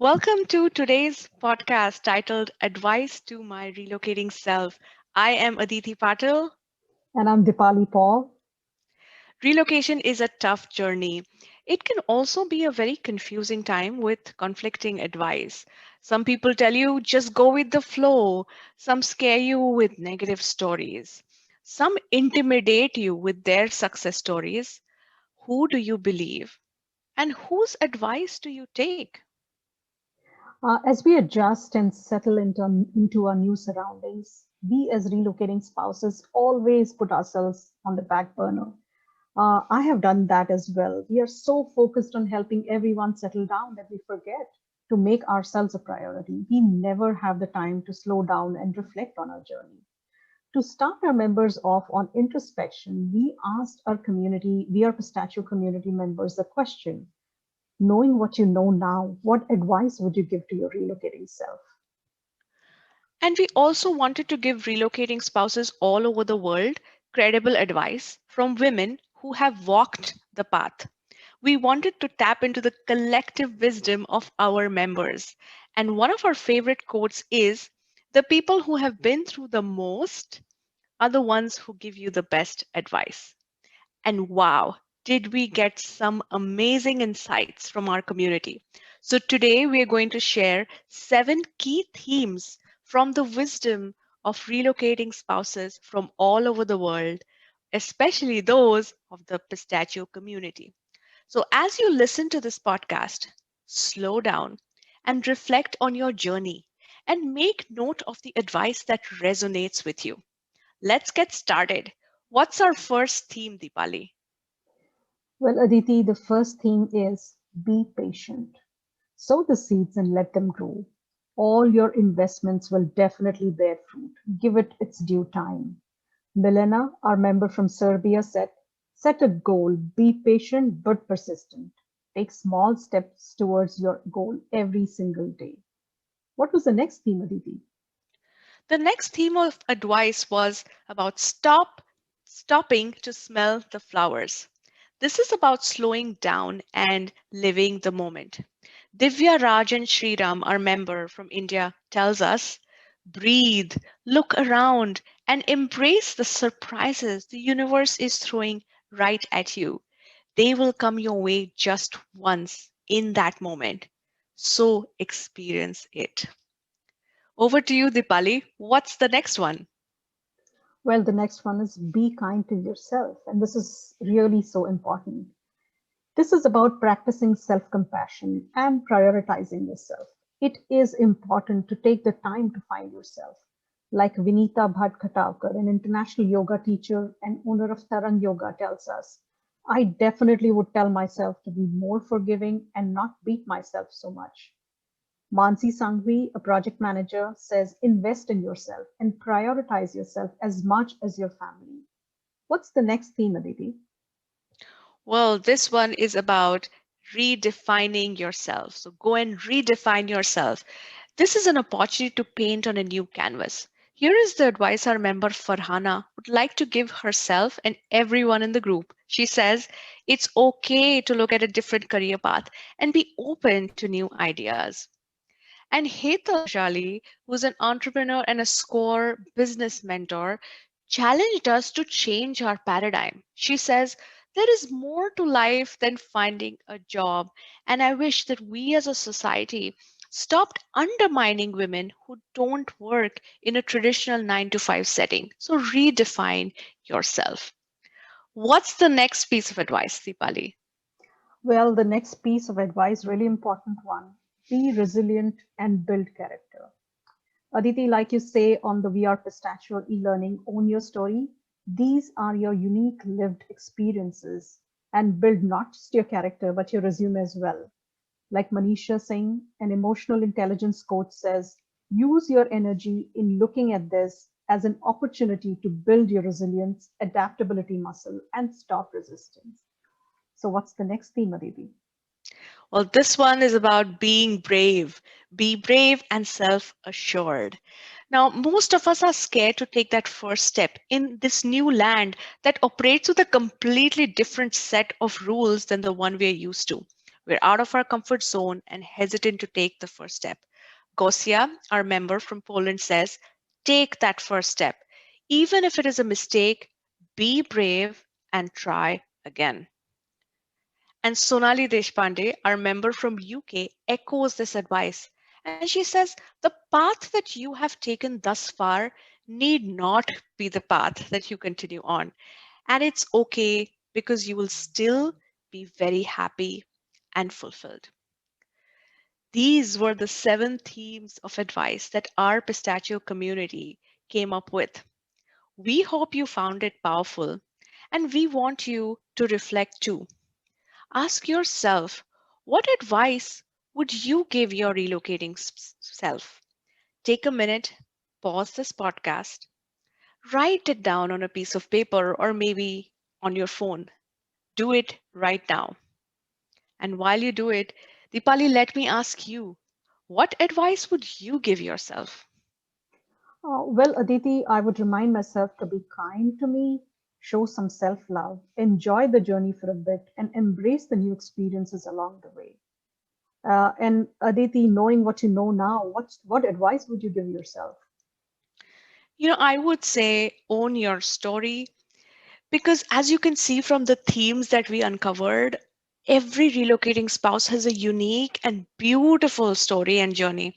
Welcome to today's podcast titled Advice to My Relocating Self. I am Aditi Patil. And I'm Dipali Paul. Relocation is a tough journey. It can also be a very confusing time with conflicting advice. Some people tell you just go with the flow, some scare you with negative stories, some intimidate you with their success stories. Who do you believe? And whose advice do you take? As we adjust and settle into our new surroundings, we as relocating spouses always put ourselves on the back burner. I have done that as well. We are so focused on helping everyone settle down that we forget to make ourselves a priority. We never have the time to slow down and reflect on our journey. To start our members off on introspection, we asked our community, we are Pistachio community members, the question: knowing what you know now, what advice would you give to your relocating self? And we also wanted to give relocating spouses all over the world credible advice from women who have walked the path. We wanted to tap into the collective wisdom of our members. And one of our favorite quotes is: the people who have been through the most are the ones who give you the best advice. And wow, did we get some amazing insights from our community. So today we are going to share 7 key themes from the wisdom of relocating spouses from all over the world, especially those of the pistachio community. So as you listen to this podcast, slow down and reflect on your journey and make note of the advice that resonates with you. Let's get started. What's our first theme, Deepali? Well, Aditi, the first theme is be patient. Sow the seeds and let them grow. All your investments will definitely bear fruit. Give it its due time. Milena, our member from Serbia, said, set a goal, be patient but persistent. Take small steps towards your goal every single day. What was the next theme, Aditi? The next theme of advice was about stopping to smell the flowers. This is about slowing down and living the moment. Divya Raj and Sriram, our member from India, tells us breathe, look around, and embrace the surprises the universe is throwing right at you. They will come your way just once in that moment. So experience it. Over to you, Dipali. What's the next one? Well, the next one is be kind to yourself. And this is really so important. This is about practicing self compassion and prioritizing yourself. It is important to take the time to find yourself. Like Vinita Bhatt Khatavkar, an international yoga teacher and owner of Tarang Yoga, tells us, I definitely would tell myself to be more forgiving and not beat myself so much. Mansi Sanghvi, a project manager, says invest in yourself and prioritize yourself as much as your family. What's the next theme, Aditi? Well, this one is about redefining yourself. So go and redefine yourself. This is an opportunity to paint on a new canvas. Here is the advice our member Farhana would like to give herself and everyone in the group. She says it's okay to look at a different career path and be open to new ideas. And Hetal Jali, who's an entrepreneur and a SCORE business mentor, challenged us to change our paradigm. She says, there is more to life than finding a job. And I wish that we as a society stopped undermining women who don't work in a traditional 9 to 5 setting. So redefine yourself. What's the next piece of advice, Deepali? Well, the next piece of advice, really important one, be resilient and build character. Aditi, like you say on the VR Pistachio e-learning, own your story. These are your unique lived experiences and build not just your character, but your resume as well. Like Manisha Singh, an emotional intelligence coach says, use your energy in looking at this as an opportunity to build your resilience, adaptability muscle, and stop resistance. So what's the next theme, Aditi? Well, this one is about being brave. Be brave and self assured. Now, most of us are scared to take that first step in this new land that operates with a completely different set of rules than the one we are used to. We're out of our comfort zone and hesitant to take the first step. Gosia, our member from Poland, says, take that first step. Even if it is a mistake, be brave and try again. And Sonali Deshpande, our member from UK, echoes this advice. And she says, the path that you have taken thus far need not be the path that you continue on. And it's okay because you will still be very happy and fulfilled. These were the 7 themes of advice that our pistachio community came up with. We hope you found it powerful, and we want you to reflect too. Ask yourself, what advice would you give your relocating self? Take a minute, pause this podcast, write it down on a piece of paper or maybe on your phone. Do it right now. And while you do it, Dipali, let me ask you, what advice would you give yourself? Well, Aditi, I would remind myself to be kind to me, show some self love, enjoy the journey for a bit, and embrace the new experiences along the way. And Aditi, knowing what you know now, what advice would you give yourself? I would say own your story because, as you can see from the themes that we uncovered, every relocating spouse has a unique and beautiful story and journey.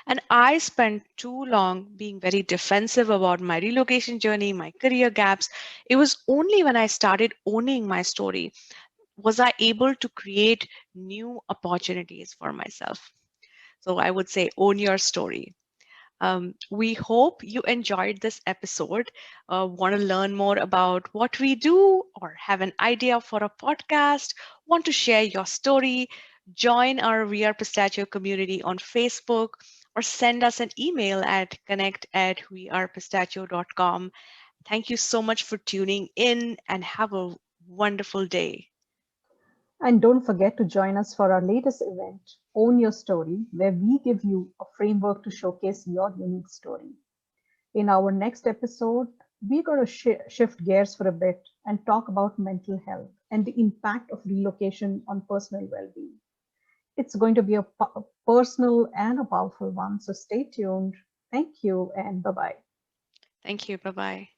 And I spent too long being very defensive about my relocation journey, my career gaps. It was only when I started owning my story was I able to create new opportunities for myself. So I would say own your story. We hope you enjoyed this episode. Want to learn more about what we do or have an idea for a podcast? Want to share your story? Join our We Are Pistachio community on Facebook or send us an email at connect@wearepistachio.com. Thank you so much for tuning in and have a wonderful day. And don't forget to join us for our latest event, Own Your Story, where we give you a framework to showcase your unique story. In our next episode, we're going to shift gears for a bit and talk about mental health and the impact of relocation on personal well being. It's going to be a personal and a powerful one, so stay tuned. Thank you and bye bye. Thank you. Bye bye.